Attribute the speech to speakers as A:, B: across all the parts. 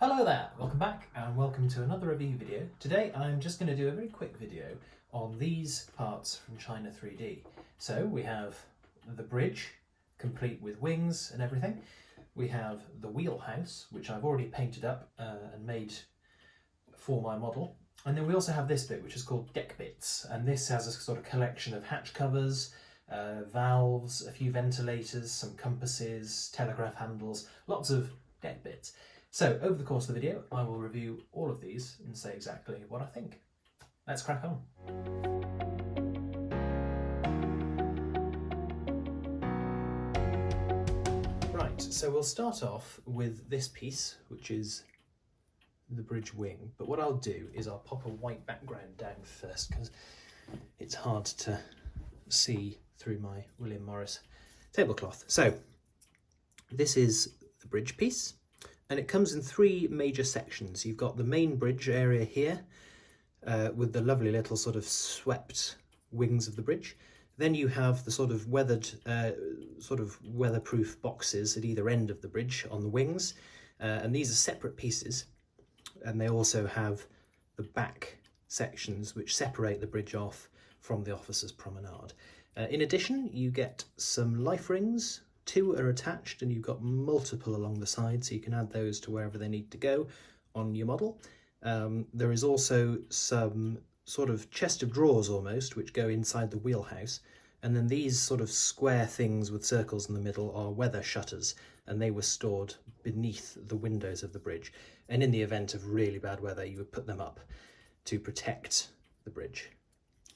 A: Hello there, welcome back and welcome to another review video. Today I'm just going to do a very quick video on these parts from China 3D. So we have the bridge, complete with wings and everything. We have the wheelhouse, which I've already painted up and made for my model. And then we also have this bit, which is called deck bits. And this has a sort of collection of hatch covers, valves, a few ventilators, some compasses, telegraph handles, lots of deck bits. So, over the course of the video, I will review all of these and say exactly what I think. Let's crack on. Right, so we'll start off with this piece, which is the bridge wing. But what I'll do is I'll pop a white background down first, because it's hard to see through my William Morris tablecloth. So, this is the bridge piece. And it comes in three major sections. You've got the main bridge area here with the lovely little sort of swept wings of the bridge. Then you have the sort of weathered, weatherproof boxes at either end of the bridge on the wings. And these are separate pieces. And they also have the back sections which separate the bridge off from the officers' promenade. In addition, you get some life rings. 2 are attached and you've got multiple along the side, so you can add those to wherever they need to go on your model. There is also some sort of chest of drawers almost, which go inside the wheelhouse. And then these sort of square things with circles in the middle are weather shutters, and they were stored beneath the windows of the bridge. And in the event of really bad weather, you would put them up to protect the bridge.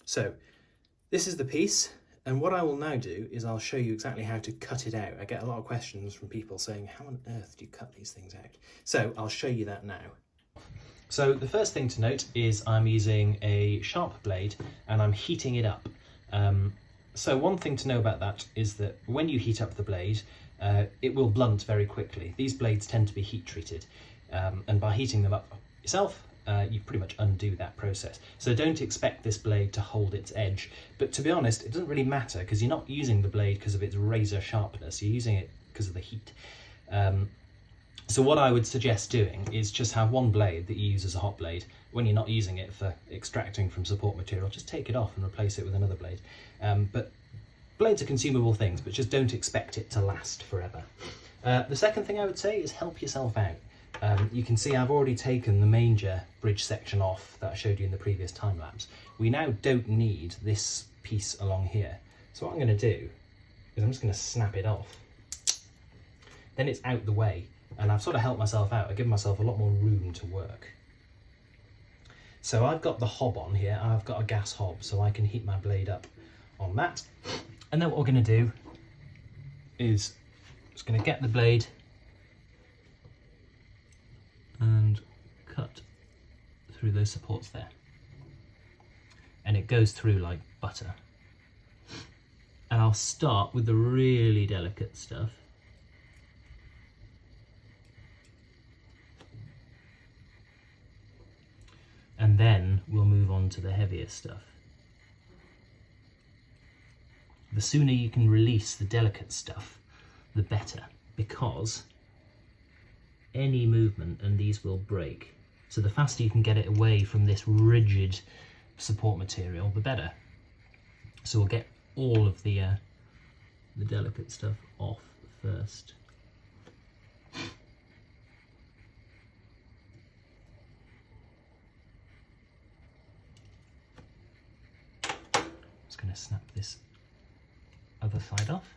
A: So this is the piece. And what I will now do is I'll show you exactly how to cut it out. I get a lot of questions from people saying, how on earth do you cut these things out? So I'll show you that now. So the first thing to note is I'm using a sharp blade and I'm heating it up. So one thing to know about that is that when you heat up the blade, it will blunt very quickly. These blades tend to be heat treated, and by heating them up yourself, you pretty much undo that process. So don't expect this blade to hold its edge. But to be honest, it doesn't really matter because you're not using the blade because of its razor sharpness. You're using it because of the heat. So what I would suggest doing is just have one blade that you use as a hot blade. When you're not using it for extracting from support material, just take it off and replace it with another blade. But blades are consumable things, but just don't expect it to last forever. The second thing I would say is help yourself out. You can see I've already taken the major bridge section off that I showed you in the previous time lapse. We now don't need this piece along here. So what I'm going to do is I'm just going to snap it off. Then it's out the way, and I've sort of helped myself out. I've given myself a lot more room to work. So I've got the hob on here. I've got a gas hob, so I can heat my blade up on that. And then what we're going to do is just going to get the blade and cut through those supports there. And it goes through like butter. And I'll start with the really delicate stuff. And then we'll move on to the heavier stuff. The sooner you can release the delicate stuff, the better, because any movement and these will break. So the faster you can get it away from this rigid support material, the better. So we'll get all of the delicate stuff off first. Just going to snap this other side off.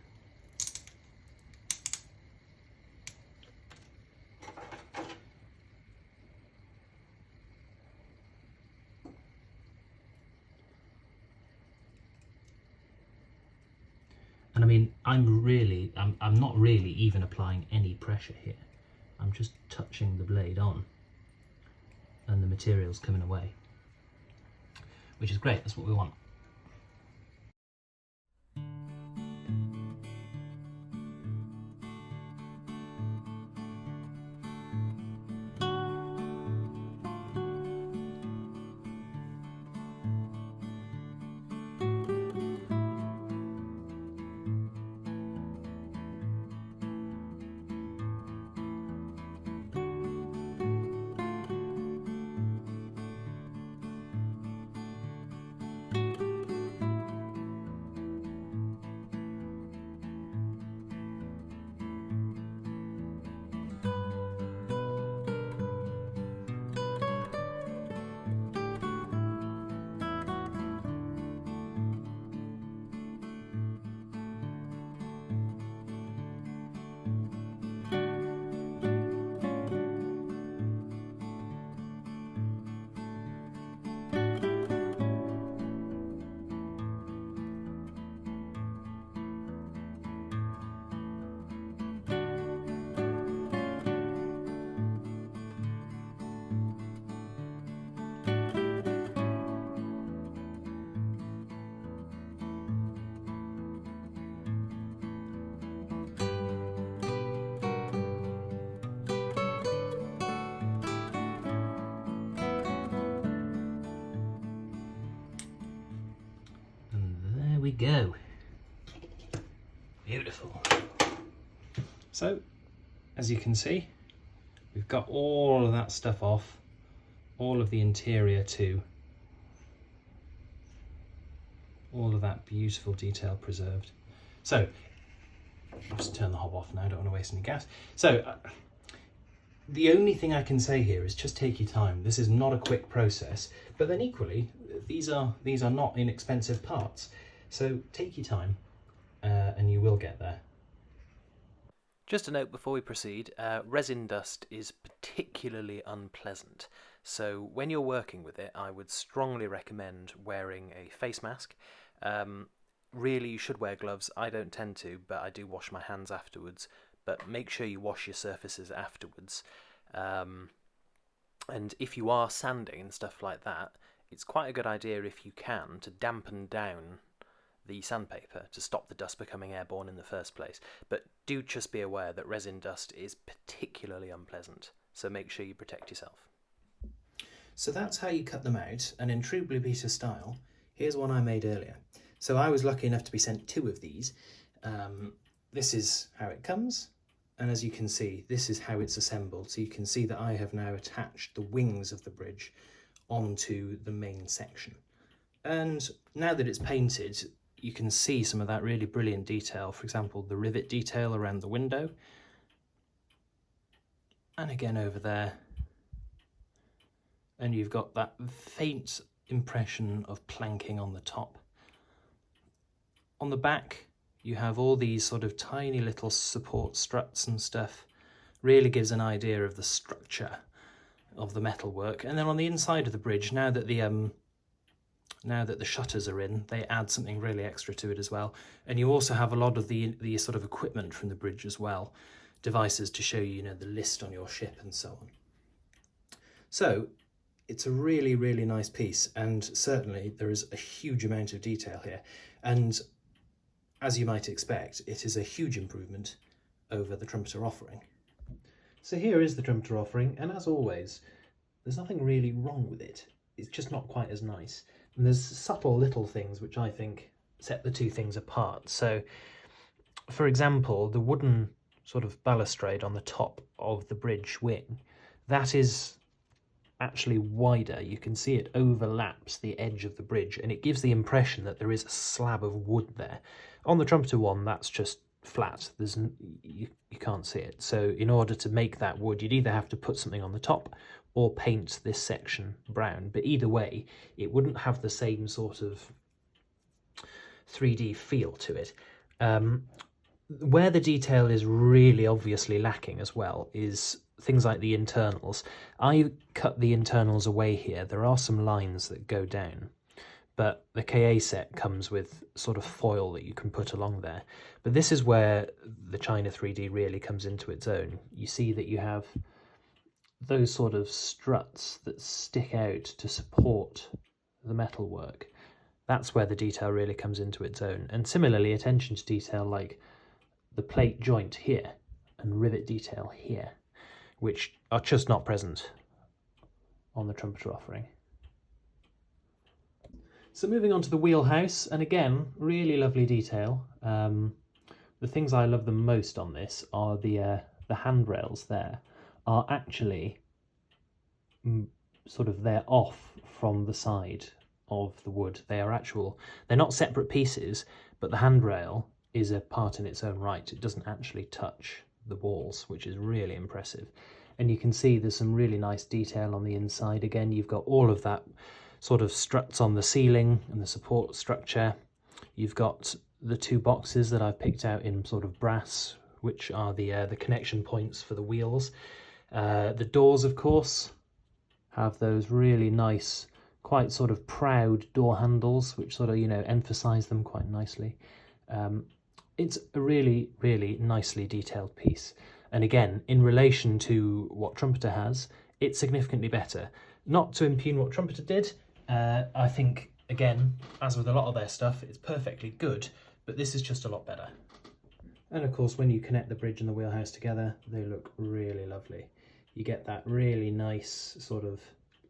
A: And I mean, I'm not really even applying any pressure here. I'm just touching the blade on and the material's coming away, which is great. That's what we want. we go. Beautiful. So, as you can see, we've got all of that stuff off, all of the interior too. All of that beautiful detail preserved. So, I'll just turn the hob off now, I don't want to waste any gas. So, the only thing I can say here is just take your time. This is not a quick process, but then equally, these are not inexpensive parts. So take your time and you will get there. Just a note before we proceed, resin dust is particularly unpleasant. So when you're working with it, I would strongly recommend wearing a face mask. Really, you should wear gloves. I don't tend to, but I do wash my hands afterwards. But make sure you wash your surfaces afterwards. And if you are sanding and stuff like that, it's quite a good idea if you can to dampen down the sandpaper to stop the dust becoming airborne in the first place. But do just be aware that resin dust is particularly unpleasant, so make sure you protect yourself. So that's how you cut them out, and in true Bluebeater style, here's one I made earlier. So I was lucky enough to be sent 2 of these. This is how it comes, and as you can see, this is how it's assembled. So you can see that I have now attached the wings of the bridge onto the main section. And now that it's painted, you can see some of that really brilliant detail. For example, the rivet detail around the window. And again over there. And you've got that faint impression of planking on the top. On the back, you have all these sort of tiny little support struts and stuff. Really gives an idea of the structure of the metalwork. And then on the inside of the bridge, now that the shutters are in, they add something really extra to it as well. And you also have a lot of the sort of equipment from the bridge as well. Devices to show you, the list on your ship and so on. So it's a really, really nice piece, and certainly there is a huge amount of detail here. And as you might expect, it is a huge improvement over the Trumpeter offering. So here is the Trumpeter offering, and as always, there's nothing really wrong with it. It's just not quite as nice. And there's subtle little things which I think set the two things apart. So, for example, the wooden sort of balustrade on the top of the bridge wing, that is actually wider. You can see it overlaps the edge of the bridge, and it gives the impression that there is a slab of wood there. On the Trumpeter one, that's just flat. You can't see it. So in order to make that wood, you'd either have to put something on the top or paint this section brown. But either way, it wouldn't have the same sort of 3D feel to it. Where the detail is really obviously lacking as well is things like the internals. I cut the internals away here. There are some lines that go down, but the KA set comes with sort of foil that you can put along there. But this is where the China 3D really comes into its own. You see that you have those sort of struts that stick out to support the metalwork. That's where the detail really comes into its own. And similarly, attention to detail like the plate joint here and rivet detail here, which are just not present on the Trumpeter offering. So moving on to the wheelhouse, and again, really lovely detail. The things I love the most on this are the handrails there are actually sort of, they're off from the side of the wood. They're not separate pieces, but the handrail is a part in its own right. It doesn't actually touch the walls, which is really impressive. And you can see there's some really nice detail on the inside. Again, you've got all of that sort of struts on the ceiling and the support structure. You've got the 2 boxes that I've picked out in sort of brass, which are the connection points for the wheels. The doors, of course, have those really nice, quite sort of proud door handles, which sort of, emphasize them quite nicely. It's a really, really nicely detailed piece. And again, in relation to what Trumpeter has, it's significantly better. Not to impugn what Trumpeter did, I think, again, as with a lot of their stuff, it's perfectly good, but this is just a lot better. And of course, when you connect the bridge and the wheelhouse together, they look really lovely. You get that really nice sort of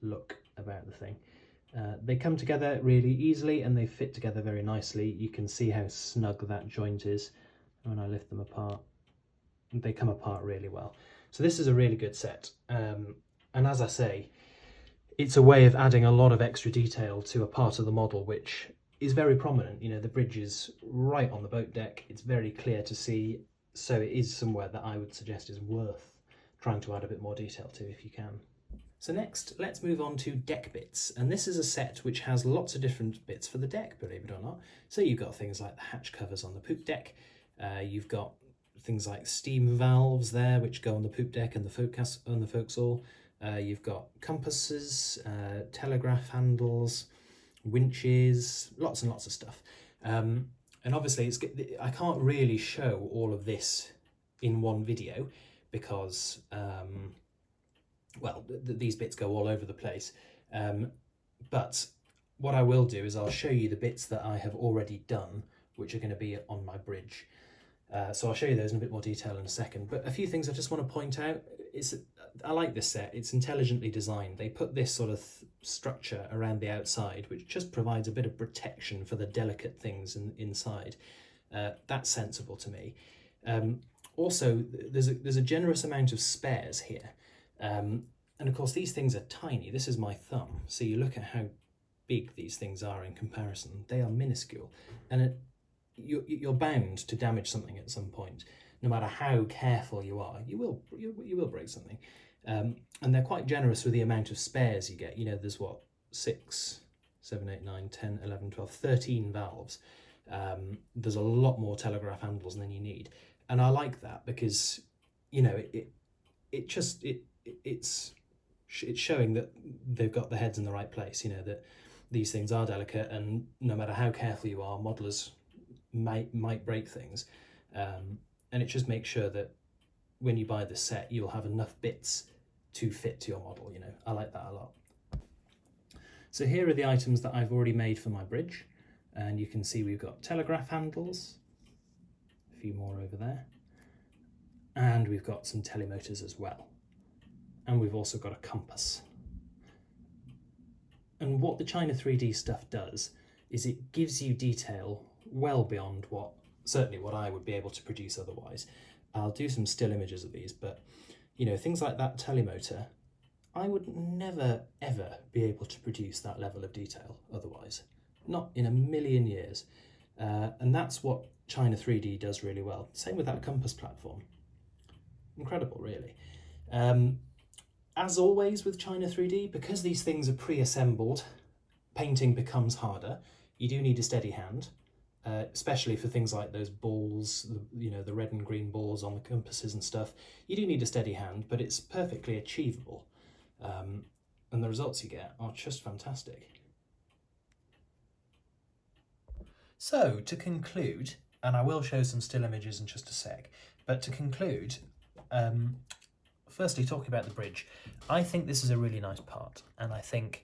A: look about the thing. They come together really easily and they fit together very nicely. You can see how snug that joint is when I lift them apart. They come apart really well. So this is a really good set. And as I say, it's a way of adding a lot of extra detail to a part of the model which is very prominent. You know, the bridge is right on the boat deck. It's very clear to see. So it is somewhere that I would suggest is worth trying to add a bit more detail to if you can. So next, let's move on to deck bits. And this is a set which has lots of different bits for the deck, believe it or not. So you've got things like the hatch covers on the poop deck. You've got things like steam valves there, which go on the poop deck and the forecastle. You've got compasses, telegraph handles, winches, lots and lots of stuff. And obviously, I can't really show all of this in one video because, well, these bits go all over the place. But what I will do is I'll show you the bits that I have already done, which are going to be on my bridge. So I'll show you those in a bit more detail in a second. But a few things I just want to point out. I like this set. It's intelligently designed. They put this sort of structure around the outside, which just provides a bit of protection for the delicate things inside. That's sensible to me. Also, there's a generous amount of spares here. And of course, these things are tiny. This is my thumb. So you look at how big these things are in comparison. They are minuscule. And you're bound to damage something at some point. No matter how careful you are, you will break something. And they're quite generous with the amount of spares you get. You know, there's what, 6, 7, 8, 9, 10, 11, 12, 13 valves. There's a lot more telegraph handles than you need. And I like that because, you know, it's showing that they've got the heads in the right place, you know, that these things are delicate and no matter how careful you are, modelers might break things. And it just makes sure that when you buy the set, you'll have enough bits to fit to your model, you know. I like that a lot. So here are the items that I've already made for my bridge. And you can see we've got telegraph handles, a few more over there. And we've got some telemotors as well. And we've also got a compass. And what the China 3D stuff does is it gives you detail well beyond certainly what I would be able to produce otherwise. I'll do some still images of these, but you know, things like that telemotor, I would never ever be able to produce that level of detail otherwise. Not in a million years. And that's what China 3D does really well. Same with that compass platform. Incredible, really. As always with China 3D, because these things are pre-assembled, painting becomes harder. You do need a steady hand, especially for things like those balls, you know, the red and green balls on the compasses and stuff. You do need a steady hand, but it's perfectly achievable. And the results you get are just fantastic. So, to conclude, and I will show some still images in just a sec, but to conclude, firstly, talking about the bridge, I think this is a really nice part, and I think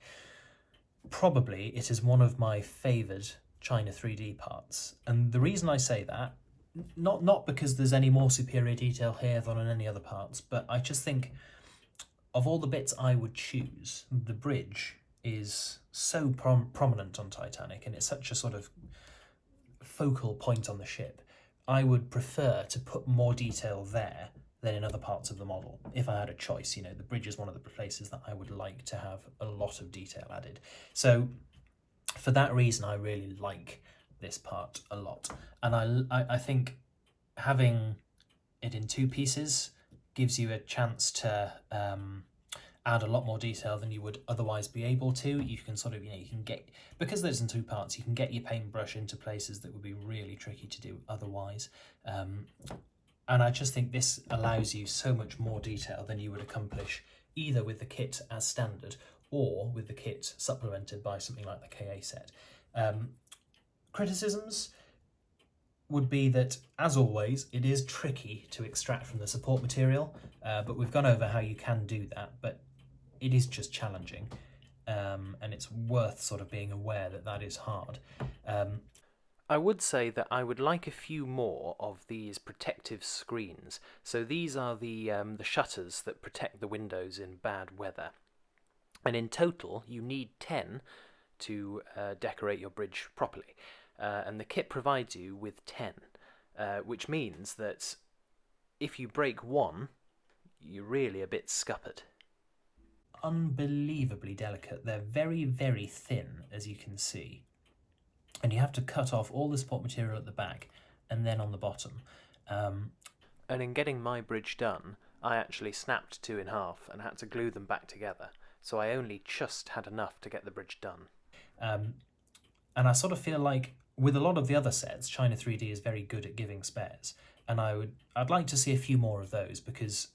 A: probably it is one of my favoured China 3D parts. And the reason I say that, not because there's any more superior detail here than on any other parts, but I just think of all the bits I would choose, the bridge is so prominent on Titanic, and it's such a sort of focal point on the ship. I would prefer to put more detail there than in other parts of the model. If I had a choice, you know, the bridge is one of the places that I would like to have a lot of detail added. So for that reason, I really like this part a lot. And I think having it in two pieces gives you a chance to add a lot more detail than you would otherwise be able to. You can sort of, you know, you can get, because there's in two parts, you can get your paintbrush into places that would be really tricky to do otherwise. And I just think this allows you so much more detail than you would accomplish either with the kit as standard or with the kit supplemented by something like the KA set. Criticisms would be that, as always, it is tricky to extract from the support material, but we've gone over how you can do that, but it is just challenging, and it's worth sort of being aware that that is hard. I would say that I would like a few more of these protective screens. So these are the shutters that protect the windows in bad weather. And in total, you need 10
B: to decorate your bridge properly. And the kit provides you with 10, which means that if you break one, you're really a bit scuppered.
A: Unbelievably delicate. They're very, very thin, as you can see. And you have to cut off all the support material at the back and then on the bottom.
B: And in getting my bridge done, I actually snapped two in half and had to glue them back together, so I only just had enough to get the bridge done.
A: And I sort of feel like with a lot of the other sets, China 3D is very good at giving spares, and I'd like to see a few more of those, because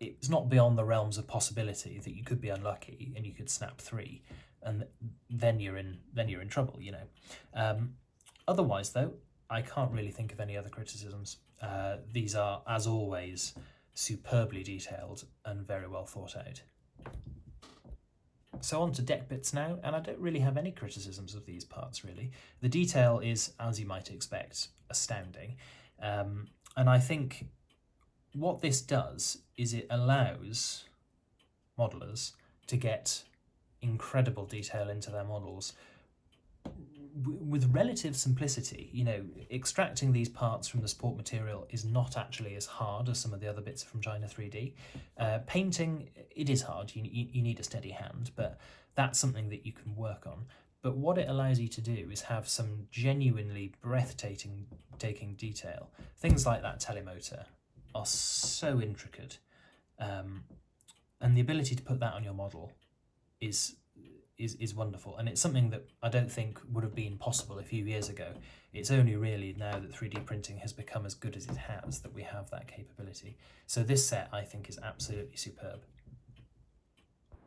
A: it's not beyond the realms of possibility that you could be unlucky and you could snap 3, and then you're in trouble, you know. Otherwise, though, I can't really think of any other criticisms. These are, as always, superbly detailed and very well thought out. So on to deck bits now, and I don't really have any criticisms of these parts, really. The detail is, as you might expect, astounding. And I think what this does is it allows modelers to get incredible detail into their models with relative simplicity. You know, extracting these parts from the support material is not actually as hard as some of the other bits from China 3D. Painting, it is hard, you need a steady hand, but that's something that you can work on. But what it allows you to do is have some genuinely breathtaking detail. Things like that telemotor are so intricate, and the ability to put that on your model is wonderful, and it's something that I don't think would have been possible a few years ago. It's only really now that 3D printing has become as good as it has that we have that capability. So this set, I think, is absolutely superb.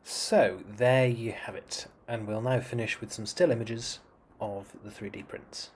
A: So there you have it, and we'll now finish with some still images of the 3D prints.